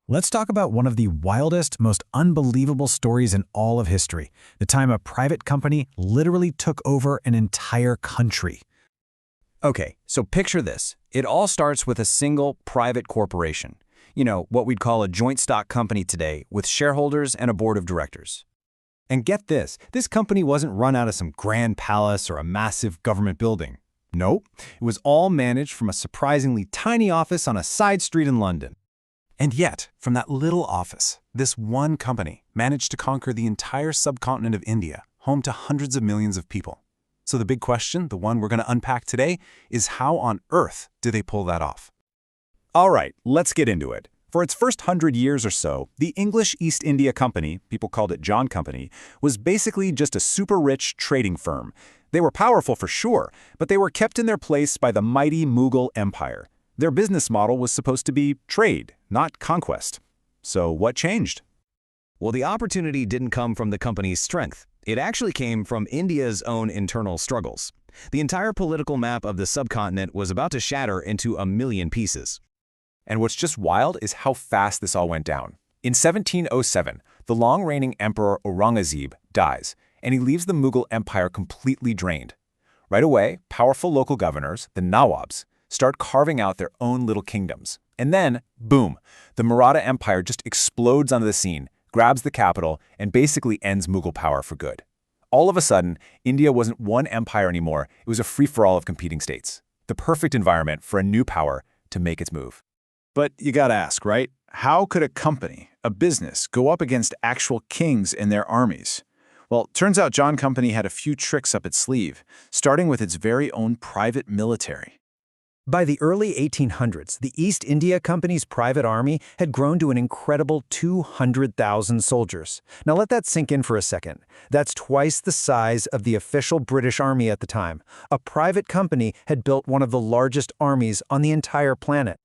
Let's talk about one of the wildest, most unbelievable stories in all of history, the time a private company literally took over an entire country. Okay, so picture this. It all starts with a single private corporation. What we'd call a joint stock company today, with shareholders and a board of directors. And get this company wasn't run out of some grand palace or a massive government building. Nope, it was all managed from a surprisingly tiny office on a side street in London. And yet, from that little office, this one company managed to conquer the entire subcontinent of India, home to hundreds of millions of people. So the big question, the one we're going to unpack today, is how on earth did they pull that off? All right, let's get into it. For its first 100 years or so, the English East India Company, people called it John Company, was basically just a super rich trading firm. They were powerful for sure, but they were kept in their place by the mighty Mughal Empire. Their business model was supposed to be trade, not conquest. So what changed? Well, the opportunity didn't come from the company's strength. It actually came from India's own internal struggles. The entire political map of the subcontinent was about to shatter into a million pieces. And what's just wild is how fast this all went down. In 1707, the long-reigning emperor Aurangzeb dies, and he leaves the Mughal Empire completely drained. Right away, powerful local governors, the Nawabs, start carving out their own little kingdoms. And then, boom, the Maratha Empire just explodes onto the scene, grabs the capital, and basically ends Mughal power for good. All of a sudden, India wasn't one empire anymore, it was a free-for-all of competing states. The perfect environment for a new power to make its move. But you gotta ask, right? How could a company, a business, go up against actual kings and their armies? Well, turns out John Company had a few tricks up its sleeve, starting with its very own private military. By the early 1800s, the East India Company's private army had grown to an incredible 200,000 soldiers. Now let that sink in for a second. That's twice the size of the official British army at the time. A private company had built one of the largest armies on the entire planet.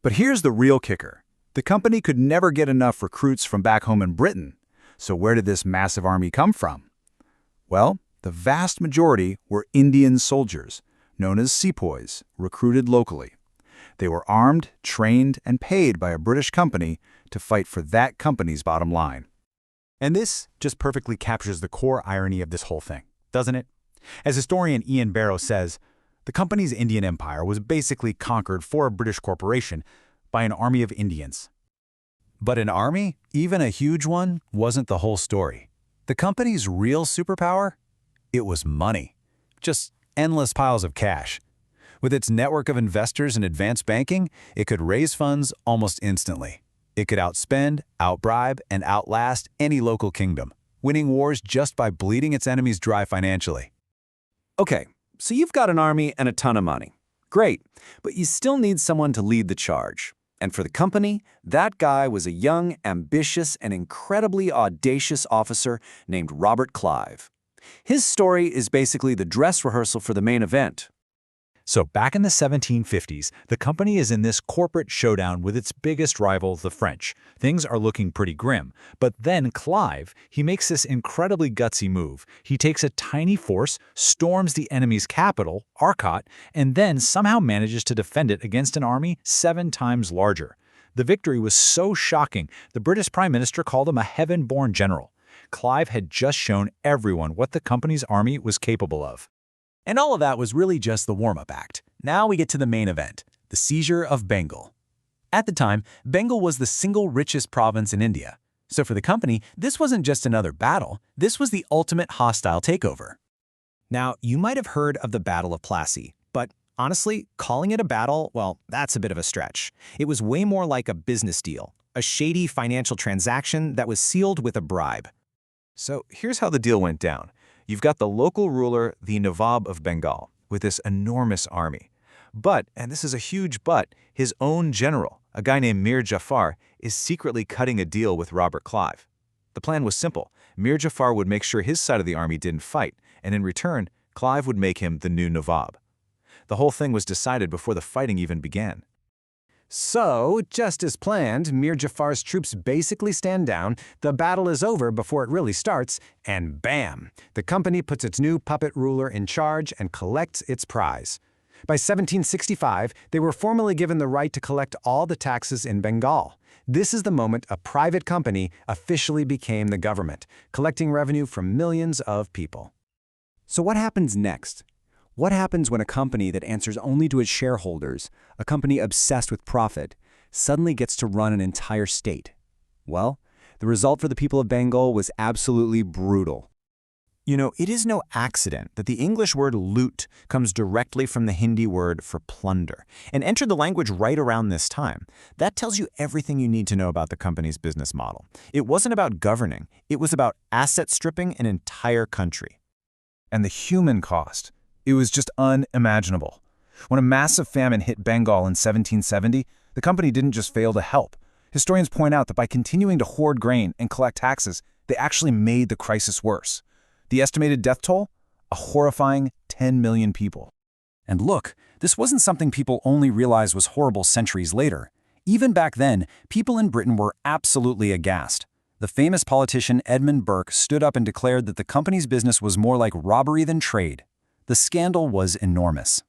But here's the real kicker. The company could never get enough recruits from back home in Britain. So where did this massive army come from? Well, the vast majority were Indian soldiers, known as sepoys, recruited locally. They were armed, trained, and paid by a British company to fight for that company's bottom line. And this just perfectly captures the core irony of this whole thing, doesn't it? As historian Ian Barrow says, the company's Indian empire was basically conquered for a British corporation by an army of Indians. But an army, even a huge one, wasn't the whole story. The company's real superpower? It was money. Just endless piles of cash. With its network of investors and advanced banking, it could raise funds almost instantly. It could outspend, outbribe, and outlast any local kingdom, winning wars just by bleeding its enemies dry financially. Okay, so you've got an army and a ton of money. Great, but you still need someone to lead the charge. And for the company, that guy was a young, ambitious, and incredibly audacious officer named Robert Clive. His story is basically the dress rehearsal for the main event. So back in the 1750s, the company is in this corporate showdown with its biggest rival, the French. Things are looking pretty grim. But then Clive, he makes this incredibly gutsy move. He takes a tiny force, storms the enemy's capital, Arcot, and then somehow manages to defend it against an army 7 times larger. The victory was so shocking, the British Prime Minister called him a heaven-born general. Clive had just shown everyone what the company's army was capable of. And all of that was really just the warm-up act. Now we get to the main event, the seizure of Bengal. At the time, Bengal was the single richest province in India. So for the company, this wasn't just another battle, this was the ultimate hostile takeover. Now, you might have heard of the Battle of Plassey, but honestly, calling it a battle, well, that's a bit of a stretch. It was way more like a business deal, a shady financial transaction that was sealed with a bribe. So here's how the deal went down. You've got the local ruler, the Nawab of Bengal, with this enormous army. But, and this is a huge but, his own general, a guy named Mir Jafar, is secretly cutting a deal with Robert Clive. The plan was simple. Mir Jafar would make sure his side of the army didn't fight, and in return, Clive would make him the new Nawab. The whole thing was decided before the fighting even began. So, just as planned, Mir Jafar's troops basically stand down, the battle is over before it really starts, and bam! The company puts its new puppet ruler in charge and collects its prize. By 1765, they were formally given the right to collect all the taxes in Bengal. This is the moment a private company officially became the government, collecting revenue from millions of people. So what happens next? What happens when a company that answers only to its shareholders, a company obsessed with profit, suddenly gets to run an entire state? Well, the result for the people of Bengal was absolutely brutal. You know, it is no accident that the English word loot comes directly from the Hindi word for plunder and entered the language right around this time. That tells you everything you need to know about the company's business model. It wasn't about governing, it was about asset stripping an entire country. And the human cost. It was just unimaginable. When a massive famine hit Bengal in 1770, the company didn't just fail to help. Historians point out that by continuing to hoard grain and collect taxes, they actually made the crisis worse. The estimated death toll? A horrifying 10 million people. And look, this wasn't something people only realized was horrible centuries later. Even back then, people in Britain were absolutely aghast. The famous politician Edmund Burke stood up and declared that the company's business was more like robbery than trade. The scandal was enormous.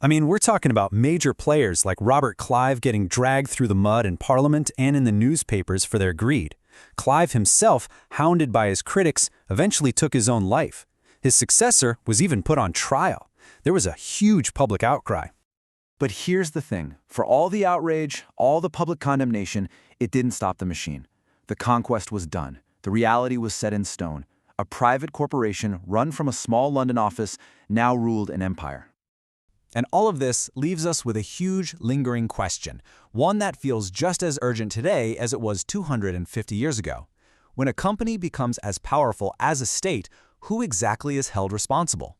I mean, we're talking about major players like Robert Clive getting dragged through the mud in Parliament and in the newspapers for their greed. Clive himself, hounded by his critics, eventually took his own life. His successor was even put on trial. There was a huge public outcry. But here's the thing. For all the outrage, all the public condemnation, it didn't stop the machine. The conquest was done. The reality was set in stone. A private corporation run from a small London office now ruled an empire. And all of this leaves us with a huge, lingering question, one that feels just as urgent today as it was 250 years ago. When a company becomes as powerful as a state, who exactly is held responsible?